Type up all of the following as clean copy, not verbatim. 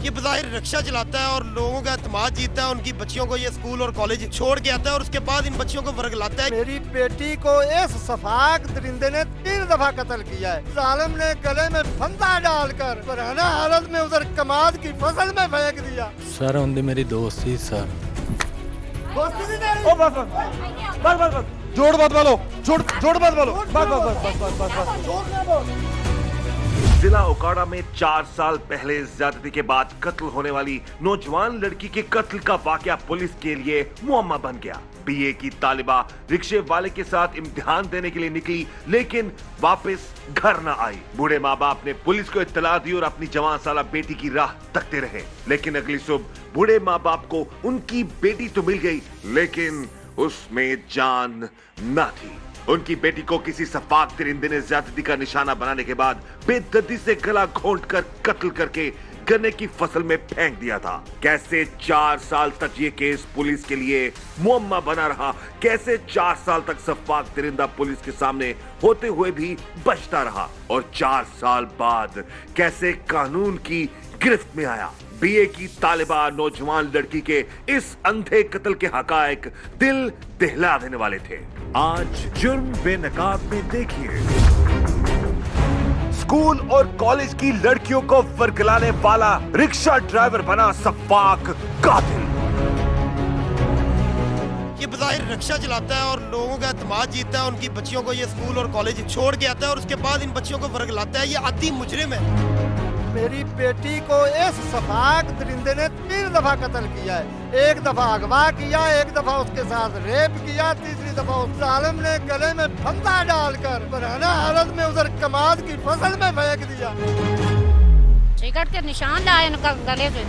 ये बज़ाहिर रिक्शा चलाता है और लोगों का एतमाद जीतता है, उनकी बच्चियों को ये स्कूल और कॉलेज छोड़ के आता है और उसके बाद इन बच्चियों को वर्गलाता है। मेरी बेटी को इस सफाक दरिंदे ने 3 दफा कत्ल किया है। जालिम ने गले में फंदा डालकर पुराना हालत में उधर कमाद की फसल में फेंक दिया। सर उनकी मेरी दोस्त थी सर। ओ बस बस बस बस जोड़ मत बोलो, जोड़ मत बोलो, बस। जिला ओकाड़ा में 4 साल पहले ज्यादती के बाद कत्ल होने वाली नौजवान लड़की के कत्ल का वाकया पुलिस के लिए मुअम्मा बन गया। बीए की तालिबा रिक्शे वाले के साथ इम्तिहान देने के लिए निकली, लेकिन वापस घर न आई। बूढ़े माँ बाप ने पुलिस को इत्तला दी और अपनी जवान साला बेटी की राह तकते रहे, लेकिन अगली सुबह बूढ़े माँ बाप को उनकी बेटी तो मिल गई, लेकिन उसमें जान न थी। उनकी बेटी को किसी सफाक दरिंदे ने ज्यादती का निशाना बनाने के बाद बेदर्दी से गला घोंटकर कत्ल करके गन्ने की फसल में फेंक दिया था। कैसे 4 साल तक ये केस पुलिस के लिए मुअम्मा बना रहा, कैसे 4 साल तक सफाक दरिंदा पुलिस के सामने होते हुए भी बचता रहा, और 4 साल बाद कैसे कानून की गिरफ्त में आया। बीए की तालिबा नौजवान लड़की के इस अंधे कत्ल के हकायक दिल दहला देने वाले थे। आज जुर्म बेनकाब में देखिए, स्कूल और कॉलेज की लड़कियों को वर्गलाने वाला रिक्शा ड्राइवर बना सफाक कातिल। ये बज़ाहिर रिक्शा चलाता है और लोगों का एतमाद जीतता है, उनकी बच्चियों को ये स्कूल और कॉलेज छोड़ के आता है और उसके बाद इन बच्चियों को वर्गलाता है। ये आदी मुजरिम है। मेरी बेटी को इस सफाक दरिंदे ने 3 दफा कत्ल किया है। 1 दफा अगवा किया, 1 दफा उसके साथ रेप किया, तीसरी दफा उस जालिम ने गले में फंदा डालकर पुराना हालत में उधर कमाद की फसल में फेंक दिया। सिगरेट के निशान लाए उनका गले पे।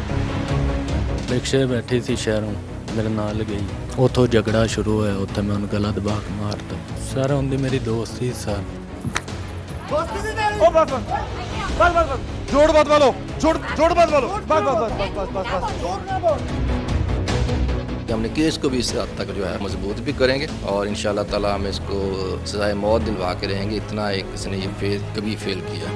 रिक्शे बैठी थी शहरों, मेरे नाल गई, उतो झगड़ा शुरू होया, उत्थे मैं उन्हें गला दबा के मारता। सर उनकी मेरी दोस्त थी सर। ओ बस बस जोड़ मत बोलो, जोड़ मत बोलो, बस। हमने केस को भी इस हद तक जो है मजबूत भी करेंगे और इंशाल्लाह ताला हम इसको सजाए मौत दिलवा के रहेंगे। इतना एक किसी ने ये कभी फेल किया।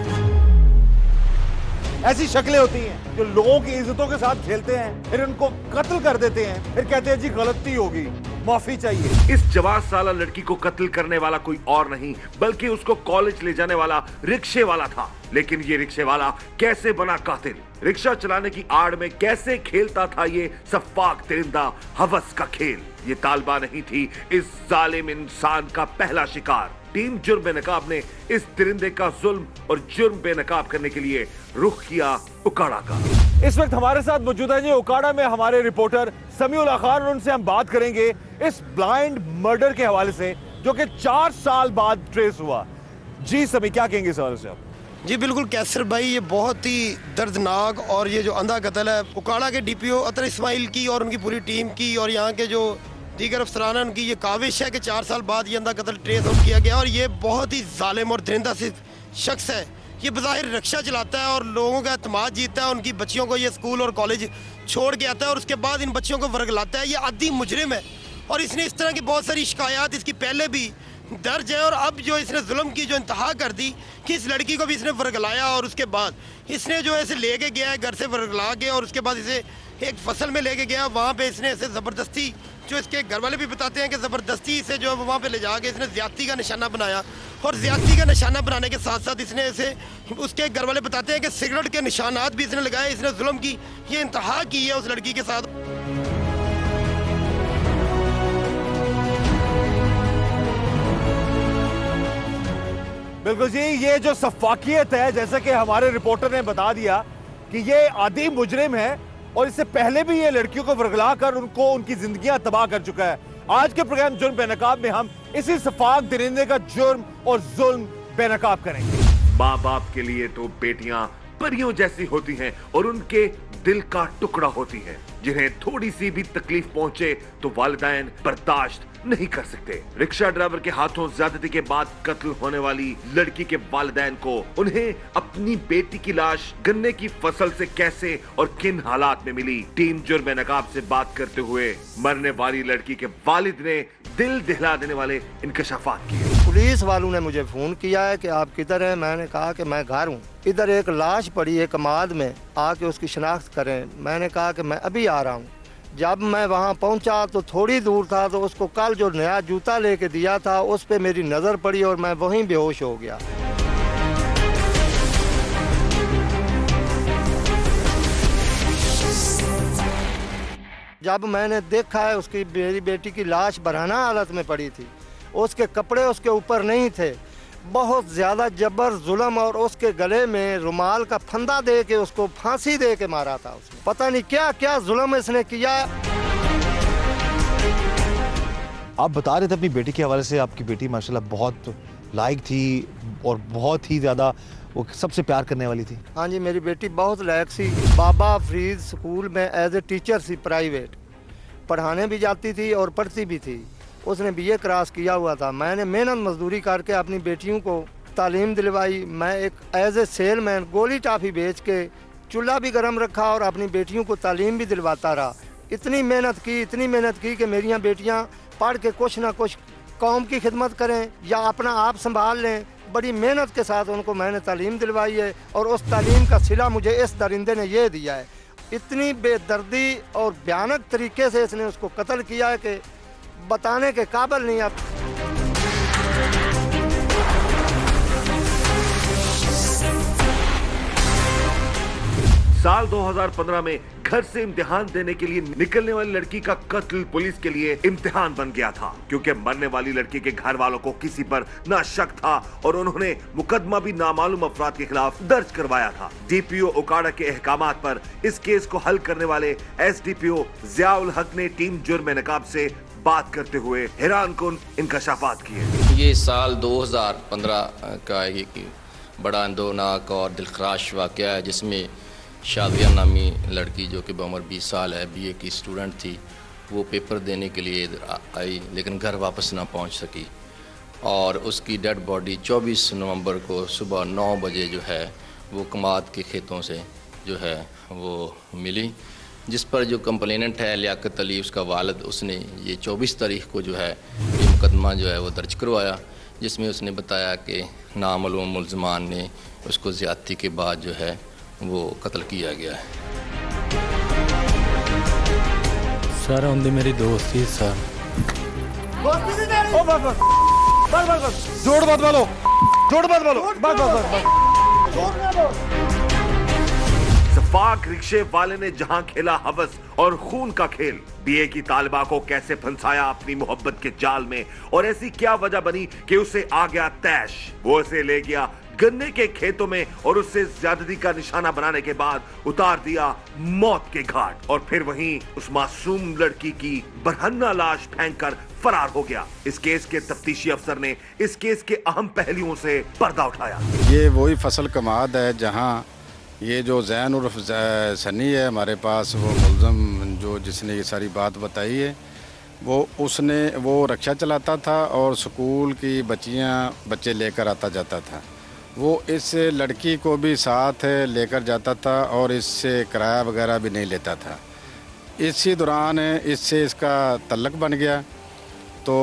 ऐसी शक्लें होती हैं जो लोगों की इज्जतों के साथ खेलते हैं, फिर उनको कत्ल कर देते हैं, फिर कहते हैं जी गलती होगी, माफी चाहिए। इस जवान साला लड़की को कत्ल करने वाला कोई और नहीं बल्कि उसको कॉलेज ले जाने वाला रिक्शे वाला था। लेकिन ये रिक्शे वाला कैसे बना कातिल? रिक्शा चलाने की आड़ में कैसे खेलता था ये सफाक दरिंदा हवस का खेल? ये तालिबा नहीं थी इस जालिम इंसान का पहला शिकार। टीम जुर्म बेनकाब ने इस दरिंदे का जुल्म और जुर्म बेनकाब करने के लिए रुख किया ओकाड़ा का। इस वक्त हमारे साथ मौजूद है जी ओकाड़ा में हमारे रिपोर्टर समीउल्लाह खान, और उनसे हम बात करेंगे इस ब्लाइंड मर्डर के हवाले से जो कि 4 साल बाद ट्रेस हुआ। जी समी, क्या कहेंगे इस हवाले से आप? जी बिल्कुल कैसर भाई, ये बहुत ही दर्दनाक और ये जो अंधा कत्ल है ओकाड़ा के डीपीओ अतर इस्माइल की और उनकी पूरी टीम की और यहाँ के जो दीगर अफसरान है उनकी ये काविश है कि 4 साल बाद ये अंधा कत्ल ट्रेस आउट किया गया। और ये बहुत ही जालिम और दरिंदा से शख्स है। ये बज़ाहिर रिक्शा चलाता है और लोगों का एतमाद जीतता है, उनकी बच्चियों को ये स्कूल और कॉलेज छोड़ के आता है और उसके बाद इन बच्चियों को वर्गलाता है। ये आदी मुजरिम है और इसने इस तरह की बहुत सारी शिकायत इसकी पहले भी दर्ज है। और अब जो इसने जुल्म की जो इंतहा कर दी कि इस लड़की को भी इसने वर्गलाया और उसके बाद इसने जो है इसे लेके गया है घर से वर्गला के, और उसके बाद इसे एक फसल में लेके गया, वहाँ पे इसने इसे ज़बरदस्ती, जो इसके घर वाले भी बताते हैं कि ज़बरदस्ती इसे जो वहाँ पे ले जाके इसने ज़्यादती का निशाना बनाया। और ज़्यादती का निशाना बनाने के साथ साथ इसने इसे, उसके घर वाले बताते हैं कि सिगरेट के निशानात भी इसने लगाए। इसने जुल्म की ये इंतहा की है उस लड़की के साथ। बिल्कुल जी, ये जो सफाकियत है, जैसे कि हमारे रिपोर्टर ने बता दिया कि ये आदी मुजरिम है और इससे पहले भी ये लड़कियों को वर्गला कर उनको उनकी जिंदगियां तबाह कर चुका है। आज के प्रोग्राम जुर्म बेनकाब में हम इसी सफाक दरिंदे का जुर्म और जुल्म बेनकाब करेंगे। माँ बाप के लिए तो बेटियां परियों जैसी होती हैं और उनके दिल का टुकड़ा होती हैं, जिन्हें थोड़ी सी भी तकलीफ पहुंचे तो वालिदैन बर्दाश्त नहीं कर सकते। रिक्शा ड्राइवर के हाथों ज्यादती के बाद कत्ल होने वाली लड़की के वालिदैन को उन्हें अपनी बेटी की लाश गन्ने की फसल से कैसे और किन हालात में मिली, टीम जुर्म नकाब से बात करते हुए मरने वाली लड़की के वालिद ने दिल दहला देने वाले इंकशाफात किए। पुलिस वालों ने मुझे फ़ोन किया है कि आप किधर हैं। मैंने कहा कि मैं घर हूँ। इधर एक लाश पड़ी है कमाद में, आके उसकी शनाख्त करें। मैंने कहा कि मैं अभी आ रहा हूँ। जब मैं वहाँ पहुँचा तो थोड़ी दूर था, तो उसको कल जो नया जूता लेके दिया था उस पर मेरी नज़र पड़ी और मैं वहीं बेहोश हो गया। जब मैंने देखा है उसकी मेरी बेटी की लाश बरहना हालत में पड़ी थी, उसके कपड़े उसके ऊपर नहीं थे, बहुत ज़्यादा जबर जुल्म, और उसके गले में रुमाल का फंदा दे के उसको फांसी दे के मारा था उसने। पता नहीं क्या क्या जुल्म इसने किया। आप बता रहे थे अपनी बेटी के हवाले से, आपकी बेटी माशाल्लाह बहुत लायक थी और बहुत ही ज़्यादा वो सबसे प्यार करने वाली थी। हाँ जी, मेरी बेटी बहुत लायक सी। बाबा फरीद स्कूल में एज ए टीचर सी, प्राइवेट पढ़ाने भी जाती थी और पढ़ती भी थी। उसने बीए क्रॉस किया हुआ था। मैंने मेहनत मजदूरी करके अपनी बेटियों को तालीम दिलवाई। मैं एक एज ए सेलमैन गोली टाफ़ी बेच के चूल्हा भी गर्म रखा और अपनी बेटियों को तालीम भी दिलवाता रहा। इतनी मेहनत की कि मेरियां बेटियां पढ़ के कुछ ना कुछ कौम की खिदमत करें या अपना आप संभाल लें। बड़ी मेहनत के साथ उनको मैंने तालीम दिलवाई है और उस तालीम का सिला मुझे इस दरिंदे ने ये दिया है। इतनी बेदर्दी और भयानक तरीके से इसने उसको कत्ल किया है कि बताने के काबिल नहीं। आप साल 2015 में घर से इम्तिहान देने के लिए निकलने वाली लड़की का कत्ल पुलिस के लिए इम्तिहान बन गया था, क्योंकि मरने वाली लड़की के घर वालों को किसी पर ना शक था और उन्होंने मुकदमा भी नामालूम अफराद के खिलाफ दर्ज करवाया था। डीपीओ ओकाड़ा के अहकामात पर इस केस को हल करने वाले एसडीपीओ जियाउल हक ने टीम जुर्म नकाब से बात करते हुए हैरानकुन इंकशाफात किए। ये साल 2015 का एक बड़ा दौनाक और दिलखराश वाक़या है, जिसमें शादिया नामी लड़की जो कि बउमर 20 साल है, बीए की स्टूडेंट थी, वो पेपर देने के लिए इधर आई लेकिन घर वापस ना पहुंच सकी और उसकी डेड बॉडी 24 नवंबर को सुबह 9 बजे जो है वो कमाद के खेतों से जो है वो मिली, जिस पर जो कंप्लेनेंट है लियाकत अली उसका वालिद, उसने ये 24 तारीख को जो है ये मुकदमा जो है वो दर्ज करवाया, जिसमें उसने बताया कि नामालूम मुल्ज़मान ने उसको ज़्यादती के बाद जो है वो कत्ल किया गया है। सर उनकी मेरी दोस्त ही सर। जोड़ मत बोलो। सफाक रिक्शे वाले ने जहां खेला हवस और खून का खेल, बीए की तालिबा को कैसे फंसाया अपनी मोहब्बत के जाल में और ऐसी क्या वजह बनी कि उसे आ गया तैश। वो उसे ले गया गन्ने के खेतों में और उससे ज्यादती का निशाना बनाने के बाद उतार दिया मौत के घाट और फिर वहीं उस मासूम लड़की की बरहन्ना लाश फेंककर फरार हो गया। इस केस के तफ्तीशी अफसर ने इस केस के अहम पहलुओं से पर्दा उठाया। ये वही फसल कमाद है जहां ये जो जैन उर्फ सनी है हमारे पास, वो मुल्ज़म जो जिसने ये सारी बात बताई है, वो रिक्शा चलाता था और स्कूल की बच्चे लेकर आता जाता था। वो इस लड़की को भी साथ लेकर जाता था और इससे किराया वगैरह भी नहीं लेता था। इसी दौरान इससे इसका तल्लक बन गया, तो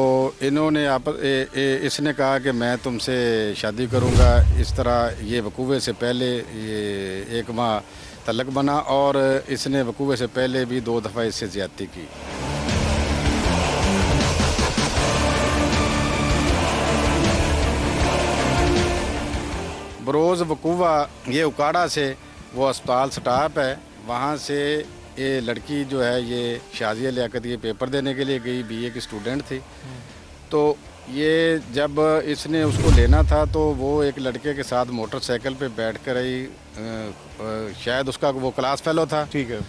इन्होंने इसने कहा कि मैं तुमसे शादी करूंगा। इस तरह ये वकूवे से पहले ये 1 माह तल्लक बना और इसने वकूवे से पहले भी 2 दफ़ा इससे ज़्यादती की। बरोज़ वकूवा ये उकाड़ा से वो अस्पताल स्टाफ है, वहाँ से ये लड़की जो है ये शाजिया लियाकत ये पेपर देने के लिए गई, बीए की स्टूडेंट थी। तो ये जब इसने उसको लेना था तो वो एक लड़के के साथ मोटरसाइकिल पे बैठ कर आई, शायद उसका वो क्लास फेलो था। ठीक है।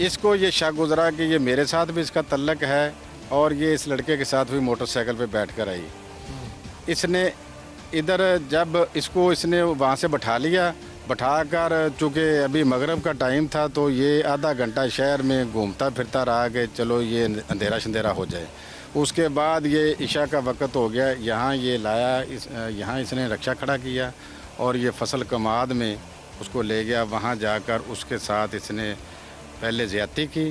इसको ये शक गुजरा कि ये मेरे साथ भी इसका तल्लक है और ये इस लड़के के साथ भी मोटरसाइकिल पे बैठ कर आई। इसने इधर जब इसने वहाँ से बैठाकर चूँकि अभी मगरिब का टाइम था, तो ये आधा घंटा शहर में घूमता फिरता रहा कि चलो ये अंधेरा शंधेरा हो जाए। उसके बाद ये इशा का वक़्त हो गया, यहाँ ये लाया, यहाँ इसने रिक्शा खड़ा किया और ये फसल कमाद में उसको ले गया। वहाँ जाकर उसके साथ इसने पहले ज़्यादती की।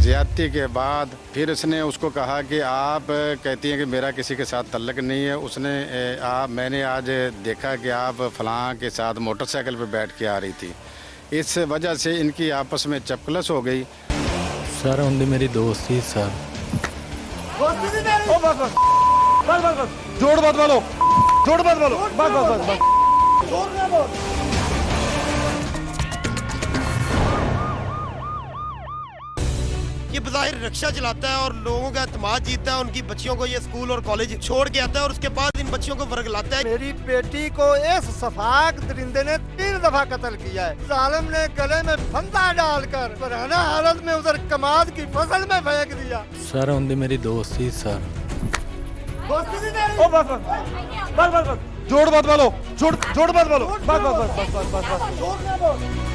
ज़्यादती के बाद फिर इसने उसको कहा कि आप कहती हैं कि मेरा किसी के साथ तल्लक नहीं है। उसने मैंने आज देखा कि आप फलां के साथ मोटरसाइकिल पर बैठ के आ रही थी। इस वजह से इनकी आपस में चपकलस हो गई। सर उनकी मेरी दोस्त थी सर। जोड़ मत बोलो, जोड़ मत बोलो, बस बस बस बस। ये बज़ाहिर रिक्शा चलाता है और लोगों का एतमाद जीतता है, उनकी बच्चियों को ये स्कूल और कॉलेज छोड़ के आता है और उसके बाद इन बच्चियों को वर्गलाता है। मेरी बेटी को इस सफाक दरिंदे ने 3 दफा कत्ल किया है। जालिम ने गले में फंदा डालकर पुराना हालत में उधर कमाद की फसल में फेंक दिया। सर उनकी मेरी दोस्त थी सर। जोड़ मत बोलो, जोड़ मत बोलो, बस बस बस बस बस बस।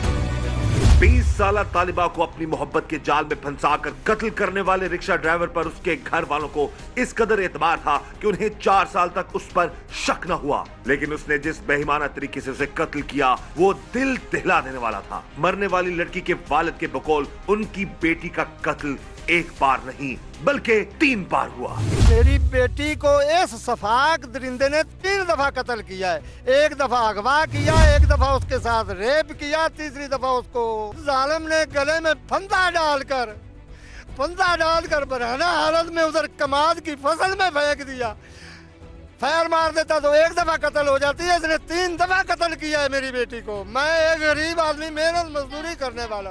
20 साल तालिबा को अपनी मोहब्बत के जाल में फंसाकर कत्ल करने वाले रिक्शा ड्राइवर पर उसके घर वालों को इस कदर एतबार था कि उन्हें 4 साल तक उस पर शक न हुआ। लेकिन उसने जिस बेईमाना तरीके से उसे कत्ल किया वो दिल दहला देने वाला था। मरने वाली लड़की के वालिद के बकौल उनकी बेटी का कत्ल एक बार नहीं बल्कि 3 बार हुआ। मेरी बेटी को इस सफाक दरिंदे ने 3 दफा कत्ल किया है। 1 दफा अगवा किया, 1 दफा उसके साथ रेप किया, तीसरी दफा उसको जालिम ने गले में फंदा डालकर बराना हालत में उधर कमाद की फसल में फेंक दिया। फायर मार देता तो 1 दफा कत्ल हो जाती है, इसने 3 दफा कत्ल किया है मेरी बेटी को। मैं एक गरीब आदमी मेहनत मजदूरी करने वाला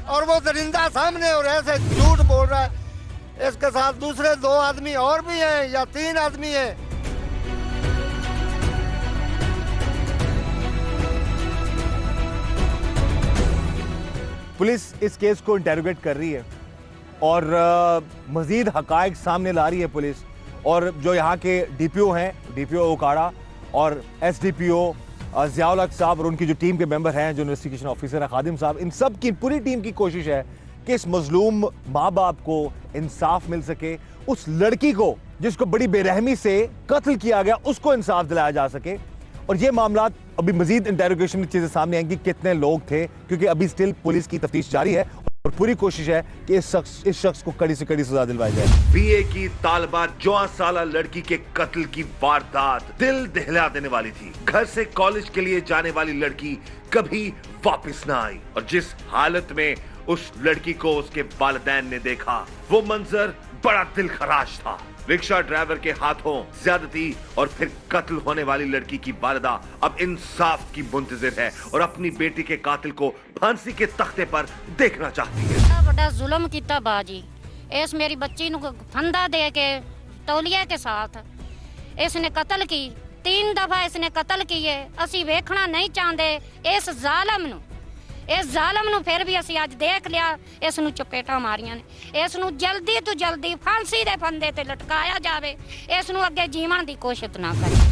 और वो दरिंदा सामने और ऐसे झूठ बोल रहा है। इसके साथ दूसरे 2 आदमी और भी हैं या 3 आदमी हैं। पुलिस इस केस को इंटेरोगेट कर रही है और मजीद हकायक सामने ला रही है पुलिस। और जो यहाँ के डीपीओ हैं, डीपीओ ओकाड़ा और एसडीपीओ ज़ियाउल हक साहब और उनकी जो टीम के मेंबर हैं, जो इन्वेस्टिगेशन ऑफिसर है खादिम साहब, इन सब की पूरी टीम की कोशिश है कि इस मजलूम माँ बाप को इंसाफ मिल सके, उस लड़की को जिसको बड़ी बेरहमी से कत्ल किया गया उसको इंसाफ दिलाया जा सके। और ये मामला अभी मजीद इंटेरोगेशन की चीजें सामने आएंगी, कितने लोग थे, क्योंकि अभी स्टिल पुलिस की तफ्तीश जारी है और पूरी कोशिश है कि इस शख्स को कड़ी से कड़ी सजा दिलवाई जाए। बीए की तालिबा 14 साल लड़की के कत्ल की वारदात दिल दहला देने वाली थी। घर से कॉलेज के लिए जाने वाली लड़की कभी वापस न आई और जिस हालत में उस लड़की को उसके वालिदैन ने देखा वो मंजर बड़ा दिलखराश था। रिक्शा ड्राइवर के हाथों ज्यादती और फिर कत्ल होने वाली लड़की की वालिदा अब इंसाफ की मुंतजिर है और अपनी बेटी के कातिल को फांसी के तख्ते पर देखना चाहती है। बड़ा जुल्म किया बाजी, इस मेरी बच्ची को फंदा दे के तौलिया के साथ इसने कत्ल की। 3 दफा इसने कत्ल किए। असी वेखना नहीं चाहते इस जालम ਨੂੰ फिर भी असी अज देख लिया। इस ਨੂੰ चपेटा मारियां ने। इस ਨੂੰ जल्दी तो जल्दी फांसी दे फंदे ते लटकाया जावे। इस ਨੂੰ अगे जीवन की कोशिश ना करे।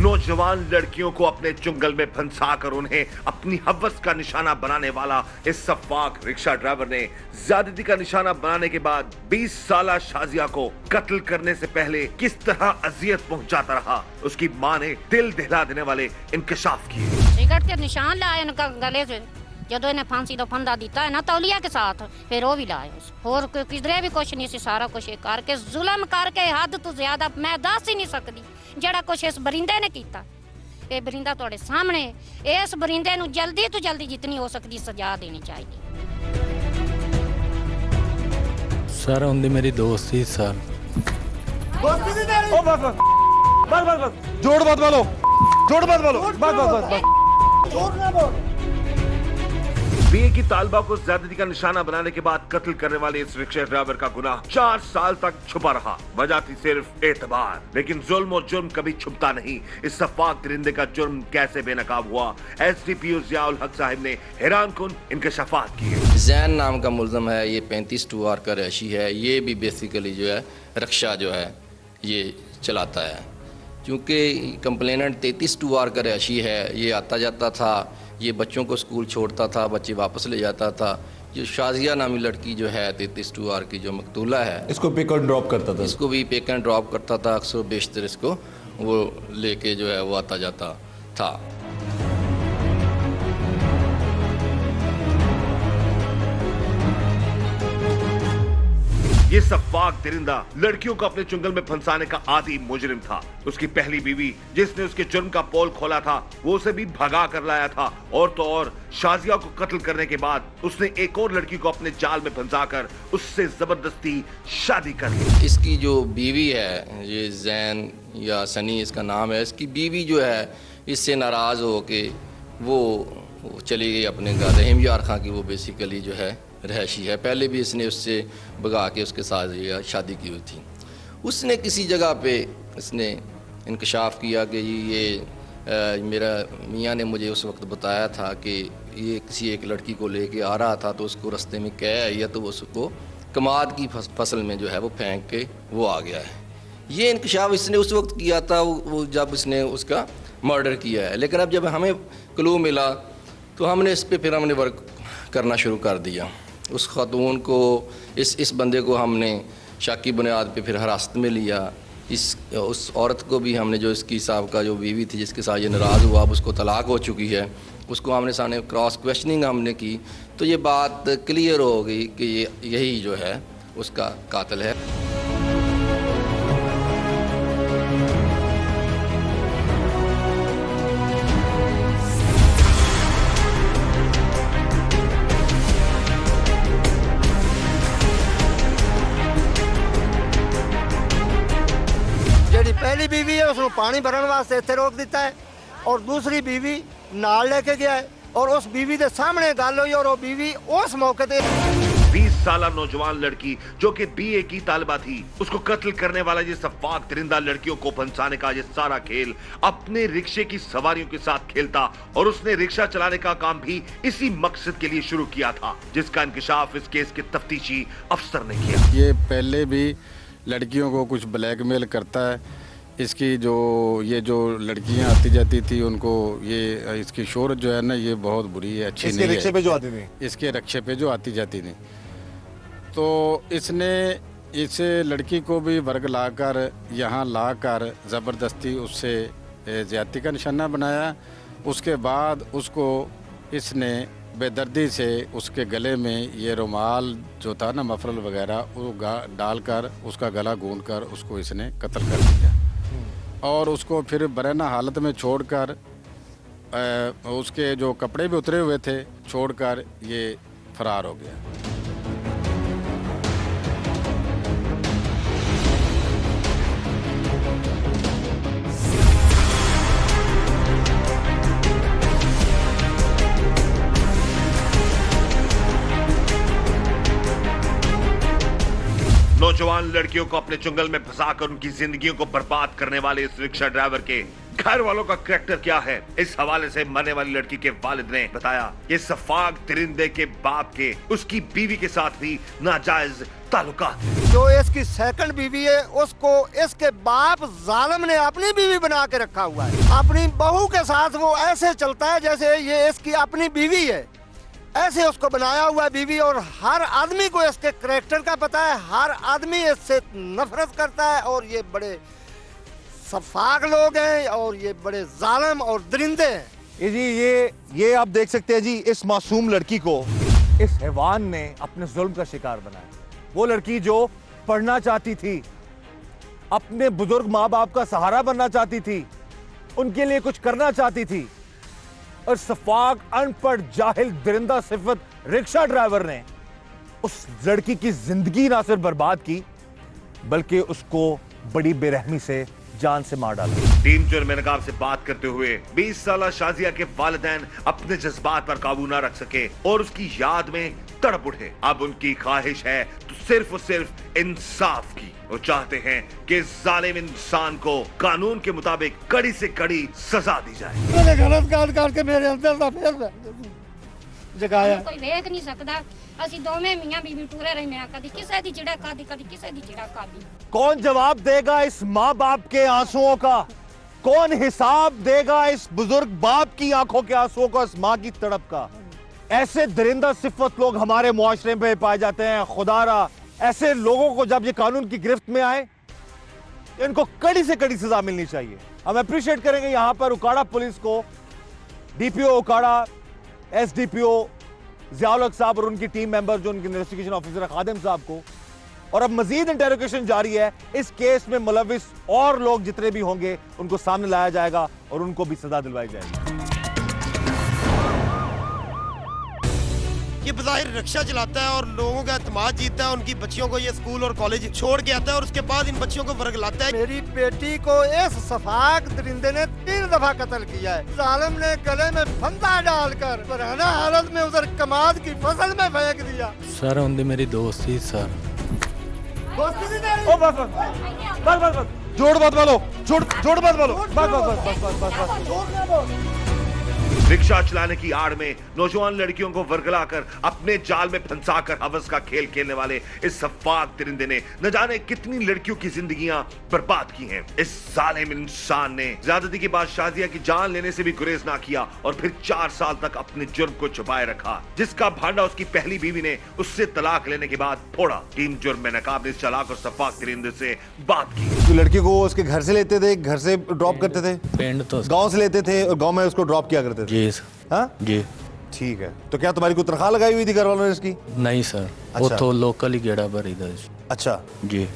नौजवान लड़कियों को अपने चुंगल में फंसाकर उन्हें अपनी हवस का निशाना बनाने वाला इस सफाक रिक्शा ड्राइवर ने ज्यादती का निशाना बनाने के बाद 20 साल शाजिया को कत्ल करने से पहले किस तरह अजियत पहुंचाता रहा, उसकी मां ने दिल दहला देने वाले इंकशाफ किए। सिगरेट के निशान लाए इनका गले से जदों इन्हें फांसी का फंदा दिता है ना तौलिया के साथ, फिर वो भी लाए और किधरे भी कुछ नहीं सी। सारा कुछ करके जुल्म करके हद तो ज्यादा मैं दस ही नहीं सकती जड़ा कुछ इस बरिंदे ने किया। ये बरिंदा तुहाडे सामने, इस बरिंदे नूं जल्दी तो जल्दी जितनी हो सकती सजा देनी चाहिए। सर उनकी मेरी दोस्त थी सर। जोड़ मत बोलो, बस। बीए की तालिबा को ज्यादती का निशाना बनाने के बाद कत्ल करने वाले इस रिक्शा ड्राइवर का गुनाह 4 साल तक छुपा रहा। वजह थी सिर्फ एतबार, लेकिन जुल्म और जुर्म कभी छुपता नहीं। इस सफाक दरिंदे का जुर्म कैसे बेनकाब हुआ, एसडीपीओ ज़ियाउल हक साहब ने हैरान कुन इंकशाफात किए। जैन नाम का मुलजम है, ये 35 2R का रैशी है। ये भी बेसिकली जो है रिक्शा जो है ये चलाता है। क्योंकि कंप्लेनेंट 33 2R का रैशी है, ये आता जाता था, ये बच्चों को स्कूल छोड़ता था, बच्चे वापस ले जाता था। जो शाजिया नामी लड़की जो है 33 2R की जो मकतूला है, इसको पिक एंड ड्रॉप करता था, इसको भी पिक एंड ड्रॉप करता था। अक्सर बेशतर इसको वो लेके जो है वो आता जाता था। ये सफाक दरिंदा लड़कियों को अपने चुंगल में फंसाने का आदी मुजरिम था। उसकी पहली बीवी जिसने उसके जुर्म का पोल खोला था वो उसे भी भगा कर लाया था, और तो और शाजिया को कत्ल करने के बाद उसने एक और लड़की को अपने जाल में फंसाकर उससे जबरदस्ती शादी कर ली। इसकी जो बीवी है, ये जैन या सनी इसका नाम है, इसकी बीवी जो है इससे नाराज़ हो के वो चली गई अपने घर। रहीम यार खां की वो बेसिकली जो है रहशी है। पहले भी इसने उससे भगा के उसके साथ ये शादी की हुई थी। उसने किसी जगह पे इसने इंकशाफ किया कि ये मेरा मियाँ ने मुझे उस वक्त बताया था कि ये किसी एक लड़की को लेके आ रहा था, तो उसको रास्ते में क्या है या तो उसको कमाद की फसल में जो है वो फेंक के वो आ गया है। ये इंकशाफ इसने उस वक्त किया था वो जब इसने उसका मर्डर किया है। लेकिन अब जब हमें क्लू मिला तो हमने इस पे फिर हमने वर्क करना शुरू कर दिया। उस खातून को इस बंदे को हमने शक की बुनियाद पे फिर हिरासत में लिया। उस औरत को भी हमने, जो इसकी साहब का जो बीवी थी जिसके साथ ये नाराज़ हुआ, अब उसको तलाक हो चुकी है, उसको हमने सामने क्रॉस क्वेश्चनिंग हमने की तो ये बात क्लियर हो गई कि ये यही जो है उसका कातिल है। पहली बीवी है उसको पानी भरने वास्ते इत्थे रोक दिता है, और दूसरी बीवी नाल लेके गया है, और उस बीवी के सामने गल हुई और वो बीवी उस मौके पे 20 साल नौजवान लड़की जो कि बीए की तालिबा थी, उसको कत्ल करने वाला ये सफाक दरिंदा लड़कियों को फंसाने का ये सारा खेल अपने रिक्शे की सवारियों के साथ खेलता, और उसने रिक्शा चलाने का काम भी इसी मकसद के लिए शुरू किया था, जिसका इंकशाफ इस केस के तफ्तीशी अफसर ने किया। ये पहले भी लड़कियों को कुछ ब्लैकमेल करता है। इसकी ये जो लड़कियां आती जाती थी उनको ये इसकी शोहरत जो है ना ये बहुत बुरी है, अच्छी नहीं है। इसके रिक्शे पे जो आती थी, इसके रिक्शे पे जो आती जाती थी, तो इसने इस लड़की को भी वर्गलाकर यहाँ लाकर ज़बरदस्ती उससे ज़्यादती का निशाना बनाया। उसके बाद उसको इसने बेदर्दी से उसके गले में ये रुमाल जो था ना, मफरल वगैरह, वो डालकर उसका गला गूंद कर उसको इसने कत्ल कर दिया, और उसको फिर बरहना हालत में छोड़कर उसके जो कपड़े भी उतरे हुए थे छोड़कर ये फरार हो गया। नौजवान लड़कियों को अपने चुंगल में फंसाकर उनकी जिंदगियों को बर्बाद करने वाले इस रिक्शा ड्राइवर के घर वालों का करैक्टर क्या है, इस हवाले से मरने वाली लड़की के वालिद ने बताया कि सफाक दरिंदे के बाप के उसकी बीवी के साथ भी नाजायज ताल्लुकात। जो इसकी सेकंड बीवी है उसको इसके बाप जालिम ने अपनी बीवी बना के रखा हुआ है। अपनी बहू के साथ वो ऐसे चलता है जैसे ये इसकी अपनी बीवी है, ऐसे उसको बनाया हुआ बीवी। और हर आदमी को इसके करैक्टर का पता है, हर आदमी इससे नफरत करता है, और ये बड़े सफाक लोग हैं और ये बड़े जालिम और दरिंदे हैं। जी ये आप देख सकते हैं जी, इस मासूम लड़की को इस हैवान ने अपने जुल्म का शिकार बनाया। वो लड़की जो पढ़ना चाहती थी, अपने बुजुर्ग माँ बाप का सहारा बनना चाहती थी, उनके लिए कुछ करना चाहती थी, और सफाक अनपढ़ जाहिल दरिंदा सिफत रिक्शा ड्राइवर ने उस लड़की की जिंदगी ना सिर्फ बर्बाद की बल्कि उसको बड़ी बेरहमी से जान से मार डाला। टीम जुर्म नकाब से बात करते हुए 20 साल शाजिया के वालिदैन अपने जज्बात पर काबू न रख सके और उसकी याद में तड़प उठे। अब उनकी ख्वाहिश है तो सिर्फ और सिर्फ इंसाफ की। वो चाहते हैं कि जालिम इंसान को कानून के मुताबिक कड़ी से कड़ी सजा दी जाए। मैंने गलत काट काट के मेरे अंदर दा फिर जगाया। कोई वेख नहीं सकता, ਅਸੀਂ ਦੋਵੇਂ ਮੀਆਂ ਬੀਵੀ ਟੂਰੇ ਰਹਿੰਦੇ ਆ, कभी ਕਿਸੇ ਦੀ ਜਿਹੜਾ ਕਾਦੀ कभी ਕਿਸੇ ਦੀ ਜਿਹੜਾ ਕਾਦੀ। कौन जवाब देगा इस माँ बाप के आंसुओं का? कौन हिसाब देगा इस बुजुर्ग बाप की आंखों के आंसुओं का, इस माँ की तड़प का? ऐसे दरिंदा सिफत लोग हमारे मुआशरे में पाए जाते हैं। खुदारा ऐसे लोगों को जब ये कानून की गिरफ्त में आए, इनको कड़ी से कड़ी सजा मिलनी चाहिए। हम अप्रिशिएट करेंगे यहां पर उकाड़ा पुलिस को, डीपीओ उकाड़ा, एसडीपीओ ज़ियाउल हक साहब और उनकी टीम मेंबर जो उनके इन्वेस्टिगेशन ऑफिसर खादिम साहब को। और अब मजीद इंटेरोगेशन जारी है। इस केस में मुलविस और लोग जितने भी होंगे उनको सामने लाया जाएगा और उनको भी सजा दिलवाई जाएगी। ये बज़ाहिर रिक्शा चलाता है और लोगों का एतमाद जीतता है, उनकी बच्चियों को ये स्कूल और कॉलेज छोड़ के आता है और उसके बाद इन बच्चियों को वर्गलाता है। मेरी बेटी को इस सफाक दरिंदे ने 3 दफा कत्ल किया है। जालिम ने गले में फंदा डालकर पुराना हालत में उधर कमाद की फसल में फेंक दिया। सर उनकी मेरी दोस्त थी सर। ओ बस बस बस बस जोड़ मत बोलो, जोड़ मत बोलो, बस। रिक्शा चलाने की आड़ में नौजवान लड़कियों को वर्गलाकर अपने जाल में फंसाकर हवस का खेल खेलने वाले इस सफाक दरिंदे ने न जाने कितनी लड़कियों की जिंदगियां बर्बाद की हैं। इस जालिम इंसान ने ज्यादती के बाद शाजिया की जान लेने से भी गुरेज ना किया और फिर 4 साल तक अपने जुर्म को छुपाए रखा, जिसका भांडा उसकी पहली बीवी ने उससे तलाक लेने के बाद फोड़ा। टीम जुर्म में नाकाब ने इस चालाक और सफाक दरिंदे से बात की। तो लड़की को उसके घर से लेते थे, घर से ड्रॉप करते थे, पिंड तो गांव से लेते थे और गांव में उसको ड्रॉप किया करते थे। जी सर। हाँ जी ठीक है। तो क्या तुम्हारी कोई तनख्वाह लगाई हुई थी घर वालों ने इसकी? नहीं सर, वो अच्छा। तो लोकल ही गेड़ा भरी था। अच्छा जी।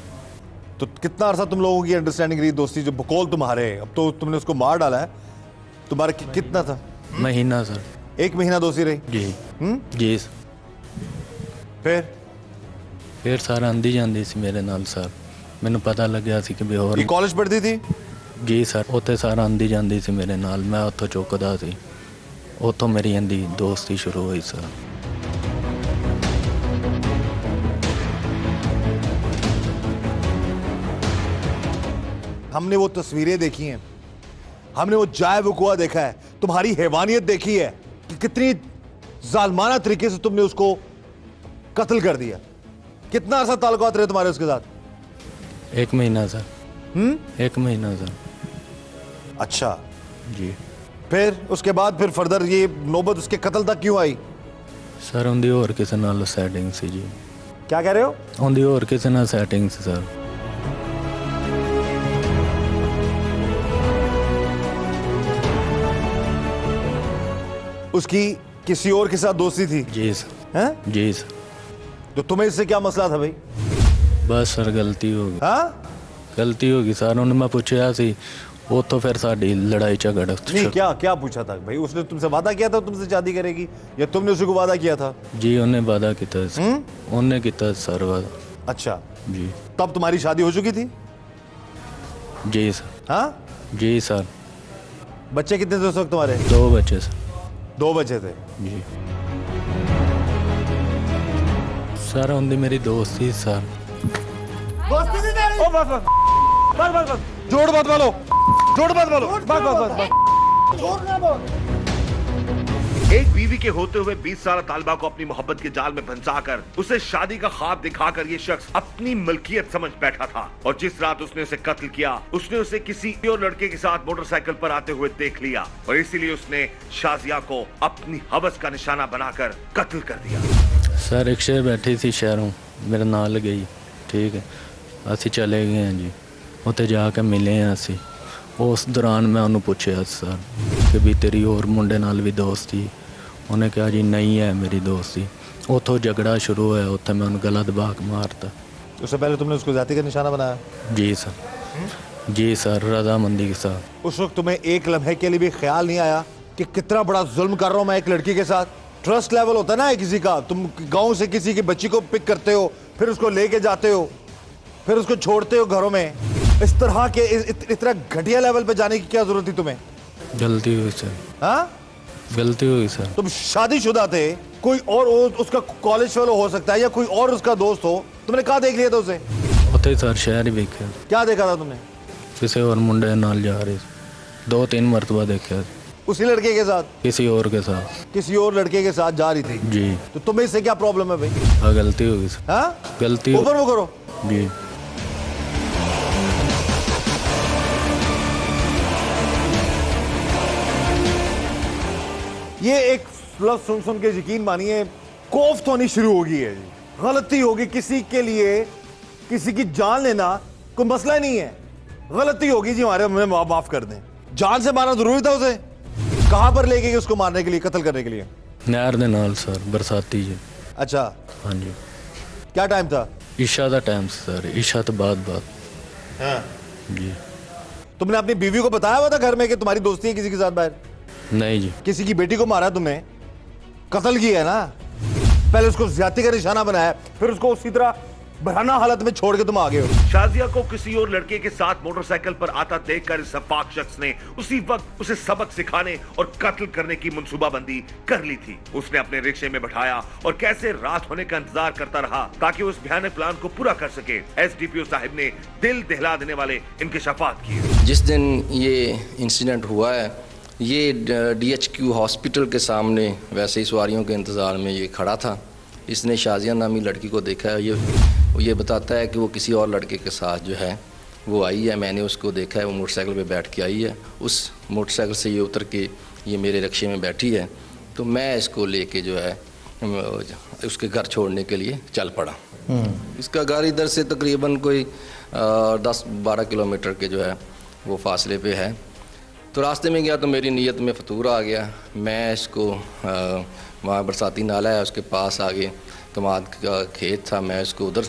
तो कितना अरसा तुम लोगों की अंडरस्टैंडिंग रही दोस्ती? जो बकौल तुम्हारे, अब तो तुमने उसको मार डाला है, तुम्हारा कितना था? महीना सर। 1 महीना दोस्ती रही? जी। जी फिर सर आंदी जाती सी मेरे नाल सर। मैनू पता लग्या सी कि भी होर ये कॉलेज पढ़ती थी? जी सर, उत्थे सर आंदी जाती सी मेरे नाल, मैं उत्थों चुकदा सी, उत्थों मेरी आंदी दोस्ती शुरू हुई सर। हमने वो तस्वीरें देखी हैं, हमने वो जाए वकुआ देखा है, तुम्हारी हैवानियत देखी है कि कितनी जालमाना तरीके से तुमने उसको कत्ल कर दिया। कितना अरसा ताल्लुकात रहे तुम्हारे उसके साथ? 1 महीना सर। 1 महीना सर। अच्छा जी। फिर उसके बाद फिर फर्दर ये नौबत उसके कत्ल तक क्यों आई? सर उनकी होर किसी नाल सैटिंग सी जी। क्या कह रहे हो? उनकी होर किसी नाल सैटिंग सी सर। उसकी किसी और के साथ दोस्ती थी? जी सर। हैं? जी सर। तो तुम्हें इससे क्या मसला था भाई? बस सर गलती हो गई। हाँ? गलती हो गई सर। उन्होंने मैं पूछा सी, वो तो फिर साड़ी लड़ाई झगड़। नहीं, क्या पूछा था भाई? उसने तुमसे वादा किया था तुमसे शादी करेगी, या तुमने उसको वादा किया था? जी उन्हें वादा किया, उन्हें किया सर वादा। अच्छा जी। तब तुम्हारी शादी हो चुकी थी? जी सर। हाँ जी सर। बच्चे कितने थे उस वक्त तुम्हारे? 2 बच्चे सर। 2 बच्चे थे? जी सर। उनकी मेरी दोस्त थी सर। ओ बस जोड़ मत बोलो, एक बीवी के होते हुए 20 साल तालिबा को अपनी मोहब्बत के जाल में फंसाकर उसे शादी का ख्वाब दिखाकर ये शख्स अपनी मलकियत समझ बैठा था। और जिस रात उसने उसे कत्ल किया, उसने उसे किसी और लड़के के साथ मोटरसाइकिल पर आते हुए देख लिया और इसीलिए उसने शाजिया को अपनी हवस का निशाना बनाकर कत्ल कर दिया। सर रिक्शे बैठी थी शहरों, मेरे नाल गई, ठीक है, असी चले गए हैं जी, उत्थे जाके मिले हैं असी। उस दौरान मैं उन्होंने पूछा सर कि भी तेरी और मुंडे नाल भी दोस्ती? उन्हें कहा जी नहीं है मेरी दोस्ती। उतों झगड़ा शुरू होया, उत्थे मैं उन्हें गला दबा के मारता। उससे पहले तुमने उसको जाति का निशाना बनाया? जी सर। जी सर, रजामंदी के साथ। उस वक्त तुम्हें एक लम्हे के लिए भी ख्याल नहीं आया कि कितना बड़ा जुल्म कर रहा हूं मैं एक लड़की के साथ? ट्रस्ट लेवल होता है ना किसी का, तुम गाँव से किसी की बच्ची को पिक करते हो, फिर उसको लेके जाते हो, फिर उसको छोड़ते हो घरों में। इस तरह के इतना घटिया लेवल पे जाने की क्या जरूरत थी तुम्हें? गलती हुई सर। हाँ गलती हुई सर। तुम शादीशुदा थे, कोई और उसका कॉलेज फेलो हो सकता है या कोई और उसका दोस्त हो, तुमने कहाँ देख लिया था उसे? उते सर शहर ही देखा। क्या देखा था तुमने? किसी और मुंडे नाल जा रहे, 2-3 मरतबा देखा। उसी लड़के के साथ? किसी और के साथ। किसी और लड़के के साथ जा रही थी जी। तो तुम्हें इससे क्या प्रॉब्लम है भाई? हाँ गलती होगी सर। हाँ गलती ऊपर वो करो जी। ये एक लफ्ज़ सुन सुन के यकीन मानिए कोफ्त होनी शुरू होगी है जी। गलती होगी किसी के लिए, किसी की जान लेना कोई मसला नहीं है, गलती होगी जी हमारे, हमें माफ कर दें। जान से मारना जरूरी था उसे? कहां पर ले गए उसको मारने के लिए, कत्ल करने के लिए? नहर दे नाल सर, बरसाती जी। अच्छा, हाँ जी। क्या टाइम था? ईशा का टाइम सर, ईशा तो बाद हाँ। जी। तुमने अपनी बीवी को बताया हुआ था घर में कि तुम्हारी दोस्ती है किसी के साथ बाहर? नहीं जी। किसी की बेटी को मारा तुमने, कत्ल किया है ना, पहले उसको ज्यादती का निशाना बनाया, फिर उसको उसी तरह बरहाना हालत में छोड़ के तुम आ गए हो। शाजिया को किसी और लड़के के साथ मोटरसाइकिल पर आता देखकर इस सफाक शख्स ने उसी वक्त उसे सबक सिखाने और कत्ल करने की मंसूबाबंदी कर ली थी। उसने अपने रिक्शे में बैठाया और कैसे रात होने का इंतजार करता रहा ताकि उस भयानक प्लान को पूरा कर सके। एसडीपीओ साहब ने दिल दहला देने वाले इंकशाफात किए। जिस दिन ये इंसिडेंट हुआ है, ये DHQ हॉस्पिटल के सामने वैसे ही सवारियों के इंतज़ार में ये खड़ा था। इसने शाजिया नामी लड़की को देखा है। ये बताता है कि वो किसी और लड़के के साथ जो है वो आई है। मैंने उसको देखा है, वो मोटरसाइकिल पे बैठ के आई है। उस मोटरसाइकिल से ये उतर के ये मेरे रिक्शे में बैठी है, तो मैं इसको लेके जो है उसके घर छोड़ने के लिए चल पड़ा। इसका घर इधर से तकरीबन कोई 10-12 किलोमीटर के जो है वो फासले पे है। तो रास्ते में गया तो मेरी नीयत में फतूर आ गया। मैं इसको वहाँ बरसाती नाला है उसके पास आगे कमाद का खेत था, मैं इसको उधर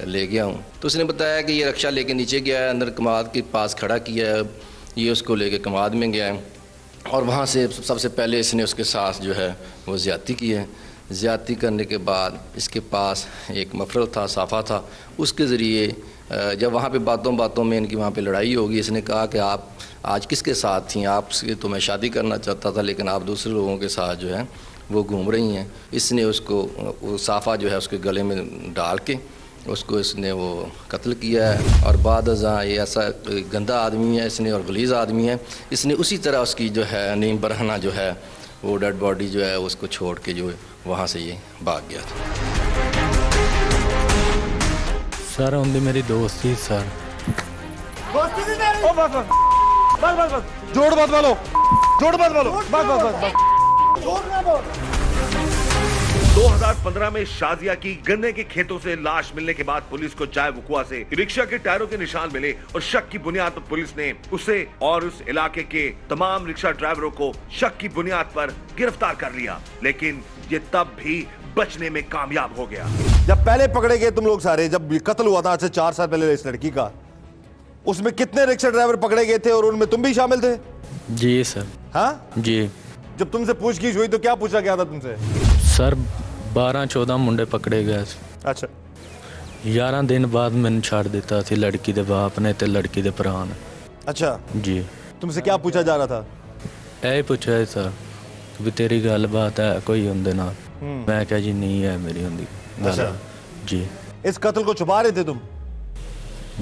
ले गया हूँ। तो उसने बताया कि ये रक्षा लेके नीचे गया है, अंदर कमाद के पास खड़ा किया है, ये उसको लेके कमाद में गया है और वहाँ से सबसे पहले इसने उसके साथ जो है वो ज़्यादती की है। ज़्यादती करने के बाद इसके पास एक मफरल था, साफ़ा था, उसके ज़रिए जब वहाँ पे बातों बातों में इनकी वहाँ पे लड़ाई होगी, इसने कहा कि आप आज किसके साथ थी, आपसे तो मैं शादी करना चाहता था लेकिन आप दूसरे लोगों के साथ जो है वो घूम रही हैं। इसने उसको वो साफ़ा जो है उसके गले में डाल के उसको इसने वो कत्ल किया है। और बाद अज़ां ये ऐसा गंदा आदमी है इसने और गलीज़ आदमी है, इसने उसी तरह उसकी जो है नीम बरहना जो है वो डेड बॉडी जो है उसको छोड़ के जो वहाँ से ये भाग गया था। सर उनकी मेरी दोस्ती सर। जोड़ मत बोलो, जोड़ मत बोलो, बस 2015 में शाजिया की गन्ने के खेतों से लाश मिलने के बाद पुलिस को जाए वकुआ से रिक्शा के टायरों के निशान मिले और शक की बुनियाद पर पुलिस ने उसे और उस इलाके के तमाम रिक्शा ड्राइवरों को शक की बुनियाद पर गिरफ्तार कर लिया, लेकिन ये तब भी बचने में कामयाब हो गया। जब पहले पकड़े गए तुम लोग सारे, जब कत्ल हुआ था आज से 4 साल पहले इस लड़की का, उसमें कितने रिक्शा ड्राइवर पकड़े गए थे और उनमें तुम भी शामिल थे? जी सर। हाँ जी। जब तुमसे पूछगिछ हुई तो क्या पूछा गया था तुमसे? सर 12-14 मुंडे पकड़े गए। अच्छा। 11 दिन बाद मैंने छाड़ दिता सी लड़की दे बाप ने ते लड़की दे भरा ने। अच्छा जी। तुमसे क्या पूछा जा रहा था? यही पूछा है सर भी तेरी गल बात है कोई उनके नाल? मैं क्या जी नहीं है मेरी उनकी गल जी। इस कत्ल को छुपा रहे थे तुम?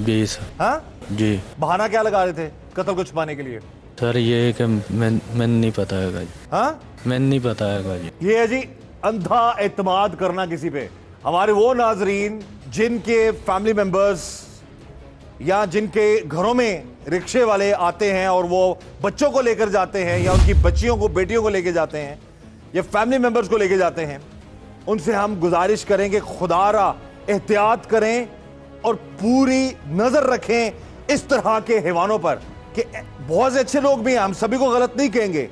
20। हाँ जी। बहाना क्या लगा रहे थे कत्ल को छुपाने के लिए? सर ये कि मैं नहीं पता है जी। हाँ मैं नहीं पता है जी। ये है जी अंधा एतमाद करना किसी पे। हमारे वो नाजरीन जिनके फैमिली मेंबर्स या जिनके घरों में रिक्शे वाले आते हैं और वो बच्चों को लेकर जाते हैं या उनकी बच्चियों को बेटियों को लेकर जाते हैं या फैमिली मेंबर्स को लेकर जाते हैं, उनसे हम गुजारिश करेंगे खुदारा एहतियात करें और पूरी नजर रखें इस तरह के हैवानों पर। कि बहुत से अच्छे लोग भी हैं, हम सभी को गलत नहीं कहेंगे,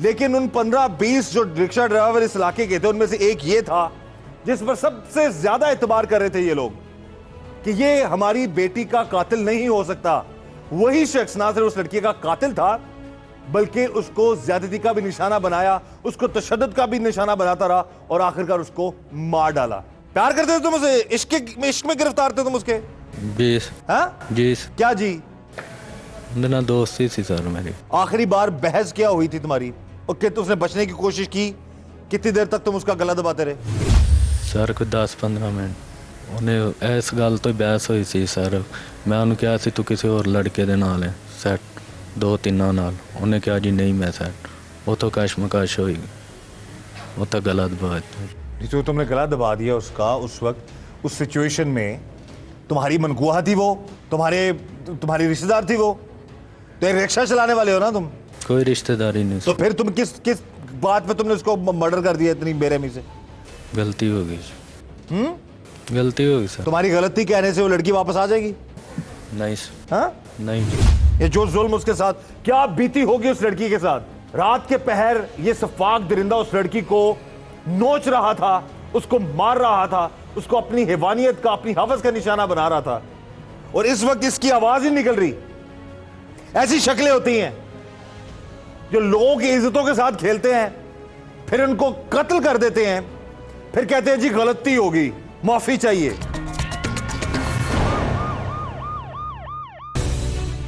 लेकिन उन 15-20 जो रिक्शा ड्राइवर इस इलाके के थे उनमें से एक ये था जिस पर सबसे ज्यादा एतबार कर रहे थे ये लोग कि ये हमारी बेटी का कातिल नहीं हो सकता। वही शख्स ना सिर्फ उस लड़की का कातिल था बल्कि उसको ज्यादती का भी निशाना बनाया, उसको तशद्दुद का भी निशाना बनाता रहा और आखिरकार उसको मार डाला। प्यार करते थे तुम उसे? इश्क में गिरफ्तार थे तुम उसके? 20। हाँ जी। क्या जी? ना दोस्ती थी सर मेरी। आखिरी बार बहस क्या हुई थी तुम्हारी और कि उसने बचने की कोशिश की? कितनी देर तक तुम उसका गला दबाते रहे? सर कोई 10-15 मिनट उन्हें इस गल तो बहस हुई सी सर। मैं उन्हें कहा सी तू किसी और लड़के दे नाल है सैट 2-3 नाल, उन्हें कहा जी नहीं मैं सैट। वो तो कशमकश हुई, वो तो गला दबा दिया। जो तुमने गला दबा दिया उसका उस वक्त उस सिचुएशन में तुम्हारी मनगुआ थी वो? तुम्हारी रिश्तेदार थी वो? तो एक रिक्शा चलाने वाले हो ना तुम? कोई रिश्तेदारी नहीं। तो फिर तुम किस बात पे तुमने उसको मर्डर कर दिया इतनी बेरहमी से? गलती हो गई। गलती हो गई सर। तुम्हारी गलती कहने से वो लड़की वापस आ जाएगी? नहीं सर, हाँ? नहीं। ये जो जुल्म उसके साथ, क्या बीती होगी उस लड़की के साथ? रात के पहर ये सफाक दरिंदा उस लड़की को नोच रहा था, उसको मार रहा था, उसको अपनी हैवानियत का, अपनी हवस का निशाना बना रहा था, और इस वक्त इसकी आवाज ही निकल रही। ऐसी शक्लें होती हैं जो लोगों की इज्जतों के साथ खेलते हैं, फिर उनको कत्ल कर देते हैं, फिर कहते हैं जी गलती होगी, माफी चाहिए।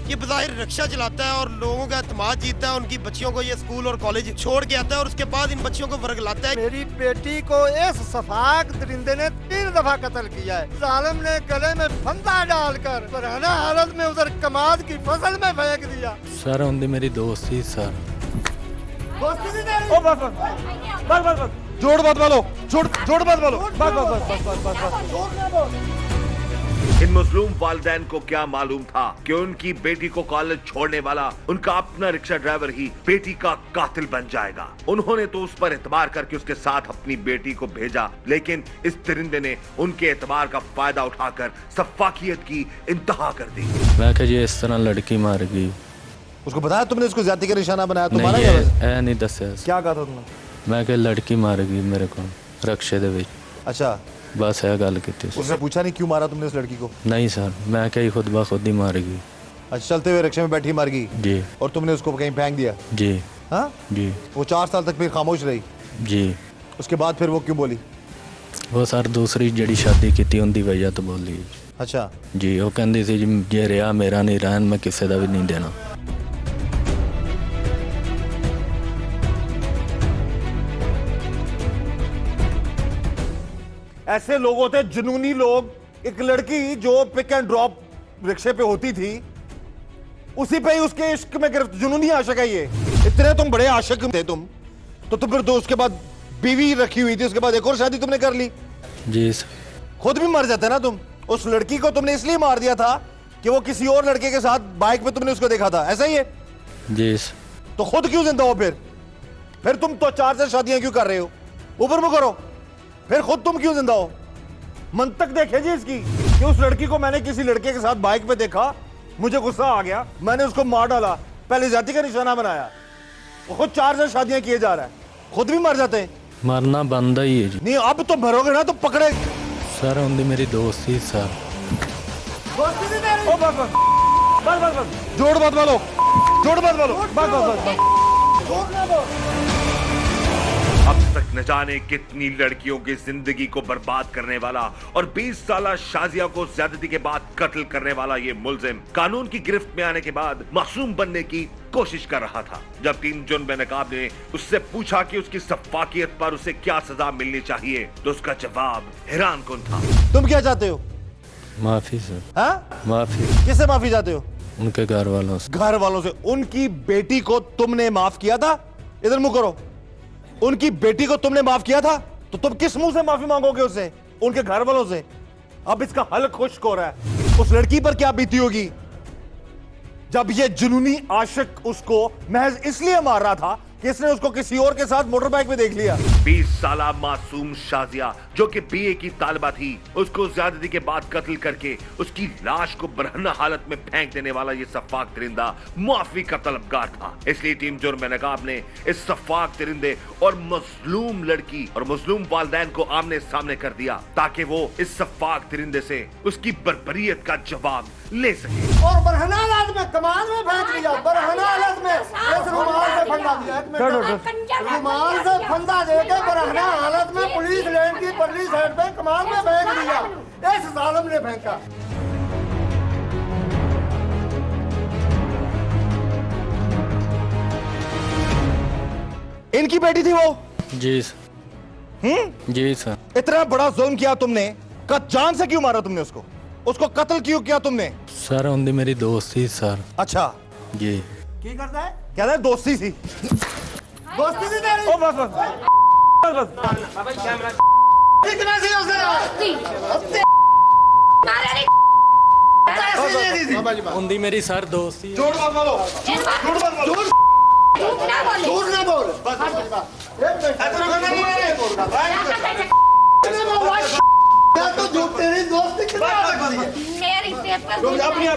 ये बज़ाहिर रिक्शा चलाता है और लोगों का एतमाद जीतता है, उनकी बच्चियों को ये स्कूल और कॉलेज छोड़ के आता है और उसके बाद इन बच्चियों को वर्गलाता है। मेरी बेटी को इस सफाक दरिंदे ने 3 दफा कत्ल किया है। जालिम ने गले में फंदा डालकर बरहना हालत में उधर कमाद की फसल में फेंक दिया। सर उनकी मेरी दोस्त थी सर। ओ बस बस बस बस बस, जोड़ मत बोलो, जोड़ मत बोलो, बस बस बस बस बस बस। इन मजलूम वालिदैन को क्या मालूम था कि उनकी बेटी को कॉलेज छोड़ने वाला उनका अपना रिक्शा ड्राइवर ही बेटी का कातिल बन जाएगा। उन्होंने तो उस पर एतबार करके उसके साथ अपनी बेटी को भेजा, लेकिन इस दरिंदे ने उनके एतबार का फायदा उठाकर सफाकियत की इंतहा कर दी। मैं कहा जी इस तरह लड़की मार गई। उसको बताया तुमने इसको ज्यादती का निशाना बनाया? नहीं तुम्हारा ये नहीं दसिया। क्या कहा था तुमने? मैं कहा लड़की मार गई मेरे को रक्शे दे विच। अच्छा, बस है गल की। उसने पूछा नहीं क्यों मारा तुमने उस लड़की को? नहीं सर, मैं कहीं खुद ब खुद ही मार गई। अच्छा, चलते हुए रिक्शे में बैठी मार गई जी। और तुमने उसको कहीं फेंक दिया? जी। हाँ जी। वो 4 साल तक फिर खामोश रही? जी। उसके बाद फिर वो क्यों बोली? वो सर दूसरी जड़ी शादी की उनकी वजह तो बोली। अच्छा जी, वो कहती सी जी जे रहा मेरा नहीं रहन, मैं किसी का भी नहीं देना। ऐसे लोग होते, जुनूनी लोग। एक लड़की जो पिक एंड ड्रॉप रिक्शे पे होती थी, उसी पे ही उसके इश्क में गिरफ्त। जुनूनी आशिक है ये। इतने तुम बड़े आशिक थे तुम, तो फिर दो उसके बाद बीवी रखी हुई थी, उसके बाद एक और शादी तुमने कर ली। जी। खुद भी मर जाते ना तुम। उस लड़की को तुमने इसलिए मार दिया था कि वो किसी और लड़के के साथ बाइक पे तुमने उसको देखा था, ऐसा ही है? जी। तो खुद क्यों जिंदा हो फिर तुम तो 4 शादियां क्यों कर रहे हो? ऊपर मुंह करो। फिर खुद तुम क्यों जिंदा हो? मंतक देखे जी इसकी कि उस लड़की को मैंने किसी लड़के के साथ बाइक पे देखा, मुझे गुस्सा आ गया, मैंने उसको मार डाला, पहले जाति का निशाना बनाया। वो खुद 4 शादियां किए जा रहा है, खुद भी मर जाते हैं। मरना बनता ही है जी। नहीं, अब तो मरोगे ना तो पकड़े। सर उनकी मेरी दोस्त थी सर। ओ बस बस बस बस बस, जोड़ मत बोलो, बस बस बस। अब तक न जाने कितनी लड़कियों की जिंदगी को बर्बाद करने वाला और 20 साल शाजिया को ज्यादती के बाद कत्ल करने वाला ये मुलजिम कानून की गिरफ्त में आने के बाद मासूम बनने की कोशिश कर रहा था। जब टीम जुर्म बेनकाब ने उससे पूछा कि उसकी सफाकियत पर उसे क्या सजा मिलनी चाहिए, तो उसका जवाब हैरानकुन था। तुम क्या चाहते हो? माफी सर। हाँ? माफी। किससे माफी चाहते हो? उनके घर वालों से। घर वालों से? उनकी बेटी को तुमने माफ किया था? इधर मुंह करो। उनकी बेटी को तुमने माफ किया था, तो तुम किस मुंह से माफी मांगोगे उससे? उनके घर वालों से। अब इसका हल खुश्क हो रहा है। उस लड़की पर क्या बीती होगी जब ये जुनूनी आशिक उसको महज इसलिए मार रहा था कि इसने उसको किसी और के साथ मोटरबाइक में देख लिया। 20 साल मासूम शाजिया जो कि बीए की तालिबा थी, उसको ज्यादती के बाद कत्ल करके उसकी लाश को बरहना हालत में फेंक देने वाला ये सफाक दरिंदा मुआफी का तलबगार था। इसलिए टीम जुर्म बेनकाब ने इस सफाक दरिंदे और मजलूम लड़की और मजलूम वालिदैन को आमने सामने कर दिया, ताकि वो इस सफाक दरिंदे से उसकी बर्बरियत का जवाब ले सके। और बरहना हालत में कमाल में फेंक दिया। बरहना हालत में इस रुमाल से फंदा दिया। रुमाल से फंदा देके बरहना हालत में पुलिस लाइन की परली साइड पे कमाल में फेंक दिया। इस जालिम ने फेंका। इनकी बेटी थी वो? जी सर। जी सर। इतना बड़ा जुल्म किया तुमने, जान से क्यों मारा तुमने उसको? उसको कत्ल क्यों किया तुमने? सर उनकी मेरी दोस्त थी सर। अच्छा जी। की करता है? क्या था? दोस्ती थी। दोस्ती थी तेरी? ओ बस बस बस कितना सी उसे? उनकी मेरी सर दोस्त थी। जोड़ मत बोलो, झूठ ना बोल। तो जो तेरी दोस्ती कितना मेरी पेपर अपनी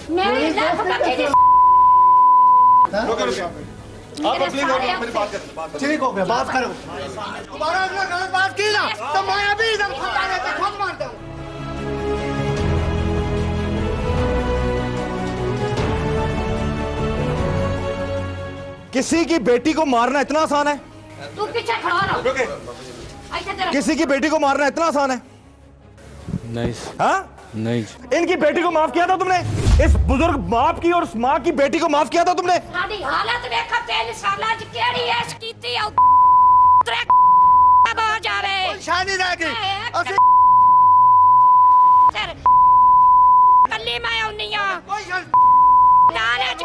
मेरी लाख बच्चे की आप प्लीज मेरी बात करें। ठीक हो गया, बात करो। दोबारा अगर गलत बात की ना तो मैं अभी एकदम खुद मार दूं। किसी की बेटी को मारना इतना आसान है? तू पीछे खड़ा रहो। किसी की बेटी को मारना इतना आसान है? नहीं हाँ? नहीं इनकी बेटी को माफ किया था तुमने? इस बुजुर्ग बाप की और उस माँ की बेटी को माफ किया था तुमने? साडी हालत देखा 3 साल च केड़ी ऐश कीती आ आ जावे शादी रह गई असि सर कल्ली मैं आउनिया नाने च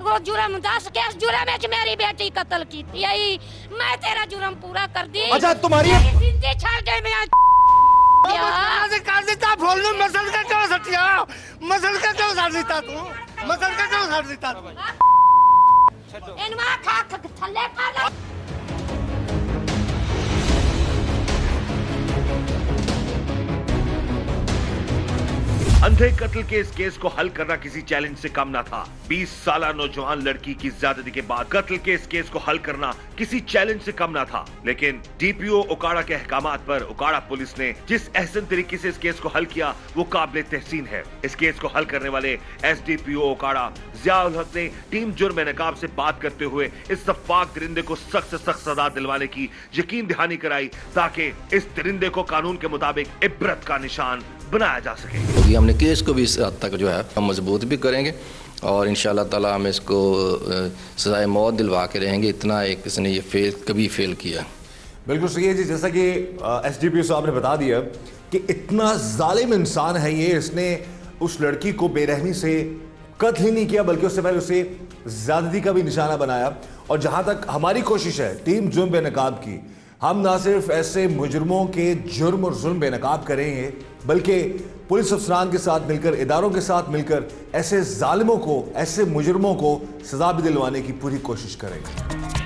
वो जुर्म दस किस जुर्म में मेरी बेटी कत्ल कीती आई मैं तेरा जुर्म पूरा कर दी। अच्छा तुम्हारी जिंदगी छोड़ दे मैं से कर देता फोन में मसल का क्यों सटिया मसल का क्यों साड़ देता तू मसल का क्यों साड़ देता तू इनवा खा थल्ले कर ला। अंधे कत्ल के इस केस को हल करना किसी चैलेंज से कम ना था। 20 साला नौजवान लड़की की ज्यादती के बाद कत्ल के इस केस को हल करना किसी चैलेंज से कम ना था। लेकिन डीपीओ ओकाड़ा के अहकामात पर ओकाड़ा पुलिस ने जिस अहसन तरीके से इस केस को हल किया वो काबिले तहसीन है। इस केस को हल करने वाले एसडीपीओ ओकाड़ा जियाउल हक ने टीम जुर्म नकाब से बात करते हुए इस सफाक दरिंदे को सख्त से सख्त सजा दिलवाने की यकीन दहानी कराई ताकि इस दरिंदे को कानून के मुताबिक इबरत का निशान बनाया जा सके। क्योंकि हमने केस को भी इस हद तक जो है हम मजबूत भी करेंगे और इंशाल्लाह ताला हम इसको सजाए मौत दिलवा के रहेंगे। इतना एक किसी ने ये कभी फेल किया। बिल्कुल सही है जी। जैसा कि एसडीपीओ साहब ने बता दिया कि इतना जालिम इंसान है ये, इसने उस लड़की को बेरहमी से कत्ल ही नहीं किया बल्कि उससे पहले उसे ज्यादती का भी निशाना बनाया। और जहां तक हमारी कोशिश है टीम जुर्म बेनकाब की, हम ना सिर्फ ऐसे मुजरमों के जुर्म और जुल्म बेनकाब करेंगे बल्कि पुलिस अफसरान के साथ मिलकर, इदारों के साथ मिलकर ऐसे जालिमों को, ऐसे मुजरमों को सजा भी दिलवाने की पूरी कोशिश करेंगे।